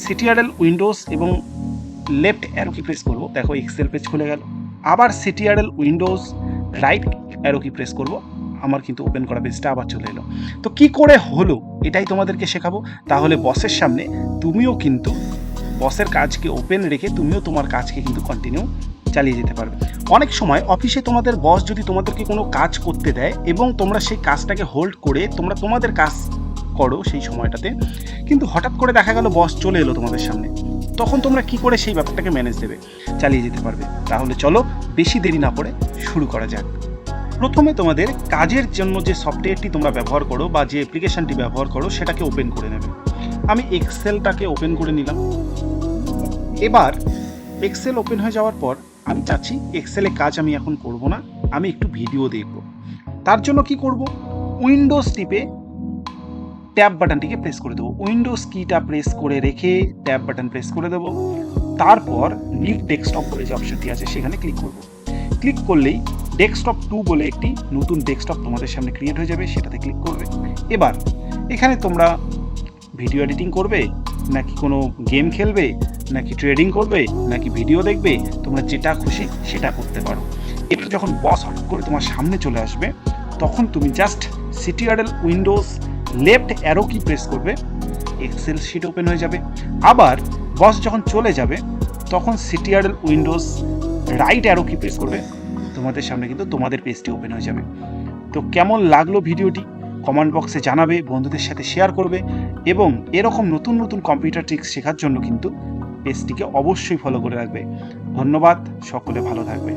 Ctrl Windows এবং left arrow কি press করব, দেখো এক্সেল পেজ খুলে গেল। আবার সিটিআরএল উইন্ডোজ রাইট অ্যারো কি প্রেস করব, আমার কিন্তু ওপেন করা পেজটা আবার চলে এলো। তো কি করে হলো এটাই তোমাদেরকে শেখাবো। তাহলে বসের সামনে তুমিও কিন্তু বসের কাজকে ওপেন রেখে তুমিও তোমার কাজকে কিন্তু কন্টিনিউ চালিয়ে যেতে পারবে। অনেক সময় অফিসে তোমাদের বস যদি তোমাদেরকে কোনো কাজ করতে দেয় এবং তোমরা সেই কাজটাকে হোল্ড করে তোমরা তোমাদের কাজ করো সেই সময়টাতে, কিন্তু হঠাৎ করে দেখা গেল বস চলে এলো তোমাদের সামনে, তখন তোমরা কি করে সেই ব্যাপারটাকে ম্যানেজ দেবে, চালিয়ে যেতে পারবে। তাহলে চলো বেশি দেরি না করে শুরু করা যাক। প্রথমে তোমাদের কাজের জন্য যে সফটওয়্যারটি তোমরা ব্যবহার করো বা যে অ্যাপ্লিকেশনটি ব্যবহার করো সেটাকে ওপেন করে নেবে। আমি এক্সেলটাকে ওপেন করে নিলাম। এবার এক্সেল ওপেন হয়ে যাওয়ার পর আমি চাচ্ছি এক্সেলে কাজ আমি এখন করব না, আমি একটু ভিডিও দেখব। তার জন্য কি করব, উইন্ডোজ টিপে ট্যাব বাটনটিকে প্রেস করে দেবো। উইন্ডোজ কিটা প্রেস করে রেখে ট্যাব বাটন প্রেস করে দেবো। তারপর নিউ ডেস্কটপ বলে যে অপশনটি আছে সেখানে ক্লিক করব। ক্লিক করলেই ডেস্কটপ 2 বলে একটি নতুন ডেস্কটপ তোমাদের সামনে ক্রিয়েট হয়ে যাবে, সেটাতে ক্লিক করবে। এবার এখানে তোমরা ভিডিও এডিটিং করবে, নাকি কোনো গেম খেলবে, নাকি ট্রেডিং করবে, নাকি ভিডিও দেখবে, তোমরা যেটা খুশি সেটা করতে পারো। এটা যখন বস হট করে তোমার সামনে চলে আসবে তখন তুমি just Ctrl Windows left arrow কি প্রেস করবে, এক্সেল শিট ওপেন হয়ে যাবে। আবার বস যখন চলে যাবে তখন সিটিআরএল উইন্ডোজ রাইট অ্যারো কি প্রেস করবে, তোমাদের সামনে কিন্তু তোমাদের পেজটি ওপেন হয়ে যাবে। তো কেমন লাগলো ভিডিওটি কমেন্ট বক্সে জানাবে, বন্ধুদের সাথে শেয়ার করবে এবং এরকম নতুন নতুন কম্পিউটার ট্রিক্স শেখার জন্য কিন্তু পেজটিকে অবশ্যই ফলো করে রাখবে। ধন্যবাদ, সকলে ভালো থাকবে।